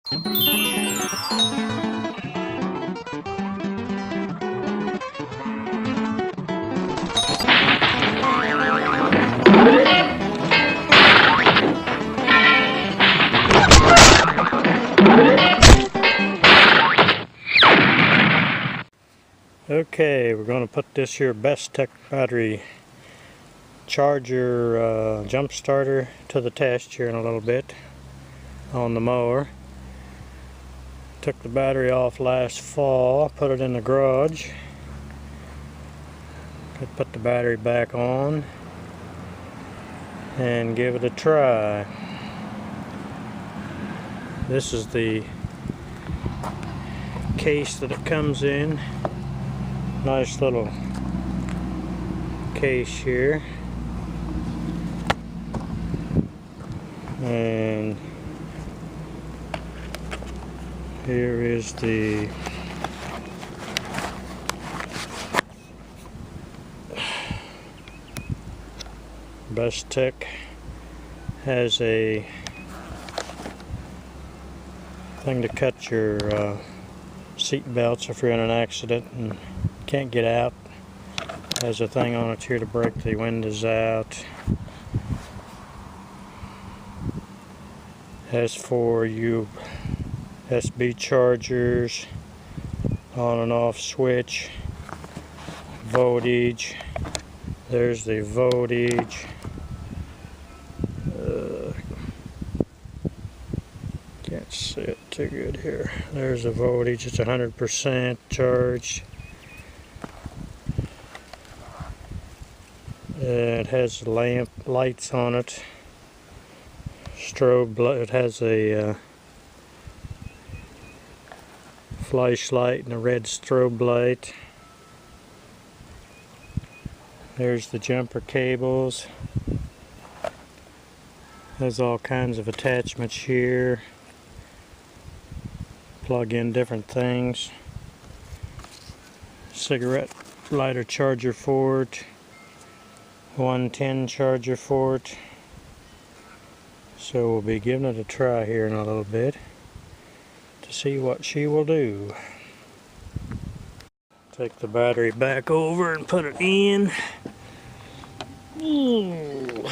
Okay, we're going to put this here BESTEK battery charger jump starter to the test here in a little bit on the mower. Took the battery off last fall, put it in the garage. Could put the battery back on and give it a try. This is the case that it comes in. Nice little case here. And here is the BESTEK. Has a thing to cut your seat belts if you're in an accident and can't get out. Has a thing on it here to break the windows out. Has for USB chargers, on and off switch, voltage. There's the voltage. Can't see it too good here. There's the voltage. It's 100% charged. It has lights on it. Strobe light. It has a flashlight and a red strobe light. There's the jumper cables. Has all kinds of attachments here. Plug in different things. Cigarette lighter charger for it. 110 charger for it. So we'll be giving it a try here in a little bit to see what she will do. Take the battery back over and put it in. Ooh.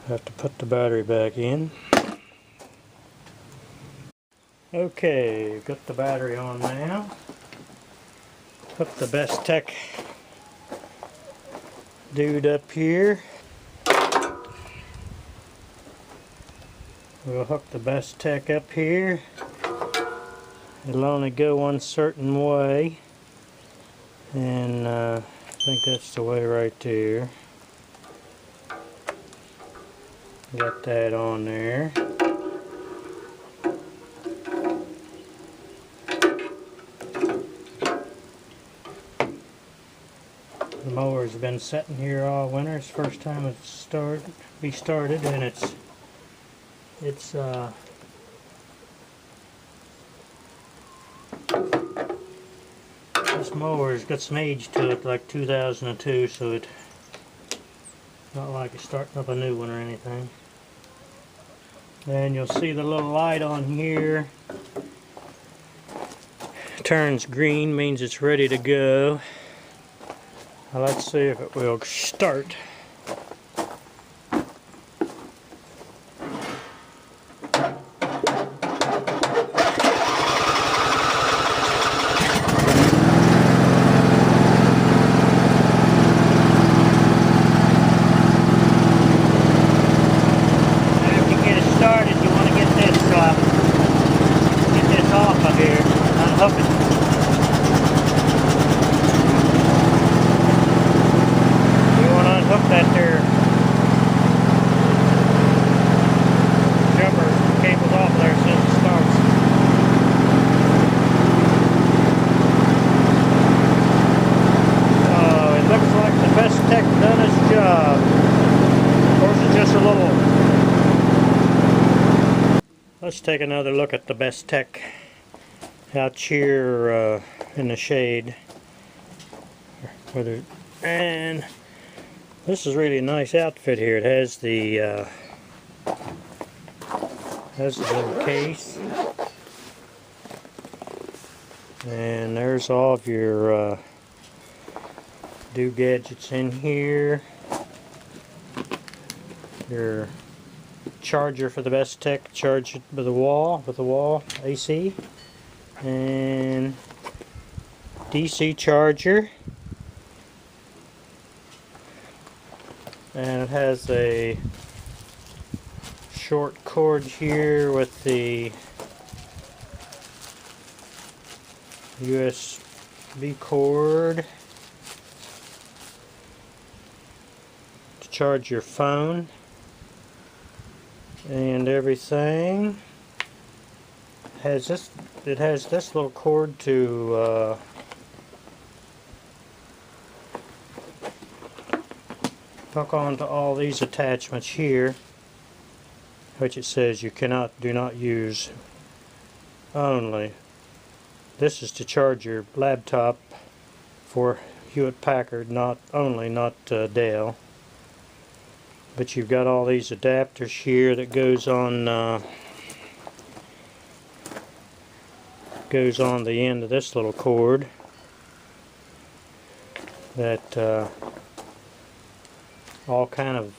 Have to put the battery back in. Okay, got the battery on now. Hook the BESTEK dude up here. We'll hook the BESTEK up here. It'll only go one certain way, and I think that's the way right there. Got that on there. The mower's been sitting here all winter. It's the first time it's started, and it's this mower's got some age to it, like 2002, so it's not like it's starting up a new one or anything. And you'll see the little light on here turns green, means it's ready to go. Now let's see if it will start. BESTEK done its job. Of course, it us a little. Let's take another look at the BESTEK out here in the shade. And this is really a nice outfit here. It has the little case, and there's all of your do gadgets in here. Your charger for the BESTEK, charge it with the wall AC, and DC charger, and it has a short cord here with the USB cord to charge your phone and everything. It has this little cord to hook onto all these attachments here, which it says you do not use only. This is to charge your laptop for Hewlett-Packard, not Dell. But you've got all these adapters here that goes on the end of this little cord. That all kind of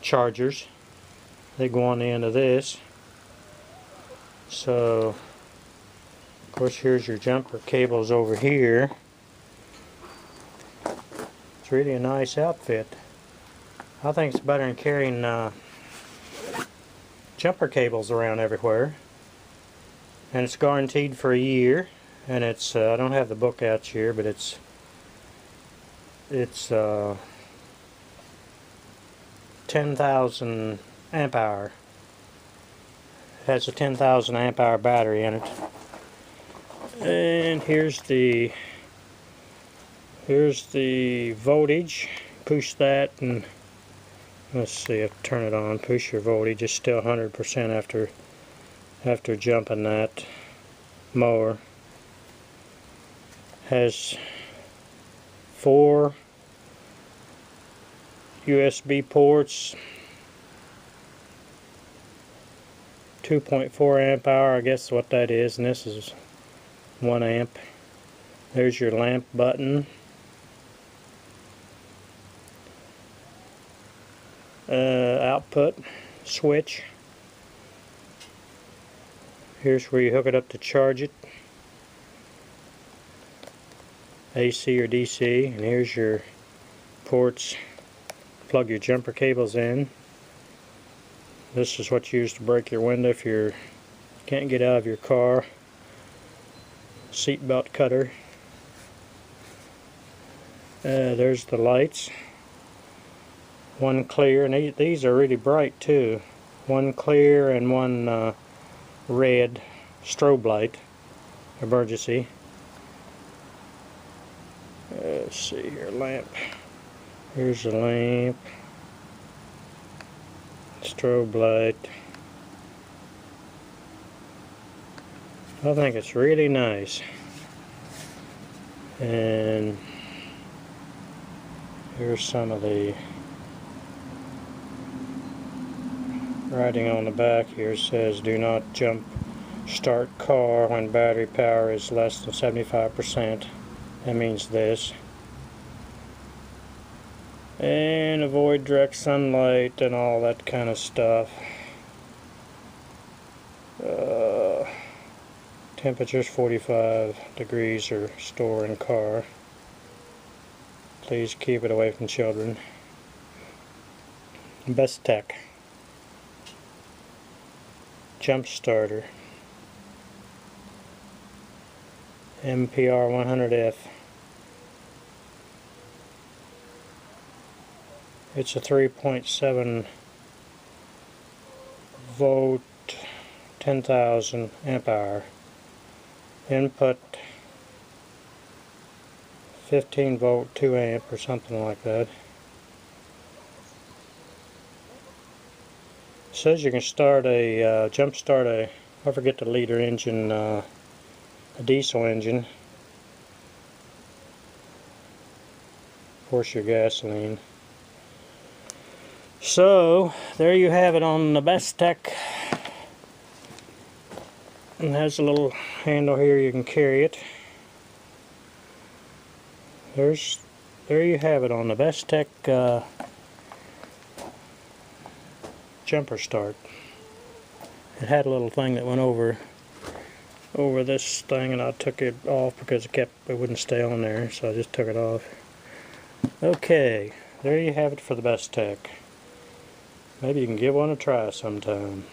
chargers. They go on the end of this. So, of course, here's your jumper cables over here. It's really a nice outfit. I think it's better than carrying jumper cables around everywhere. And it's guaranteed for a year. And it's I don't have the book out here, but it's 10,000 amp hour. It has a 10,000 amp hour battery in it. And here's the voltage. Push that and let's see, if turn it on, push your voltage. It's still 100% after jumping that mower. Has 4 USB ports, 2.4 amp hour, I guess what that is, and this is 1 amp. There's your lamp button. Output switch. Here's where you hook it up to charge it, AC or DC, and here's your ports. Plug your jumper cables in. This is what you use to break your window if you can't get out of your car. Seat belt cutter. There's the lights. One clear, and these are really bright too. One clear and one red strobe light, emergency. Let's see here, lamp. Here's the lamp, strobe light. I think it's really nice. And here's some of the writing on the back here. Says do not start car when battery power is less than 75%. That means this. And avoid direct sunlight and all that kind of stuff. Temperatures 45 degrees or store in car. Please keep it away from children. BESTEK jump starter, MPR 100F. It's a 3.7 volt, 10,000 amp hour. Input 15 volt, 2 amp or something like that. It says you can start a jump start a, I forget the liter engine, a diesel engine. Of course, your gasoline. So there you have it on the BESTEK. And has a little handle here you can carry it. There you have it on the BESTEK jumper start. It had a little thing that went over this thing, and I took it off because it wouldn't stay on there, so I just took it off. Okay, there you have it for the BESTEK. Maybe you can give one a try sometime.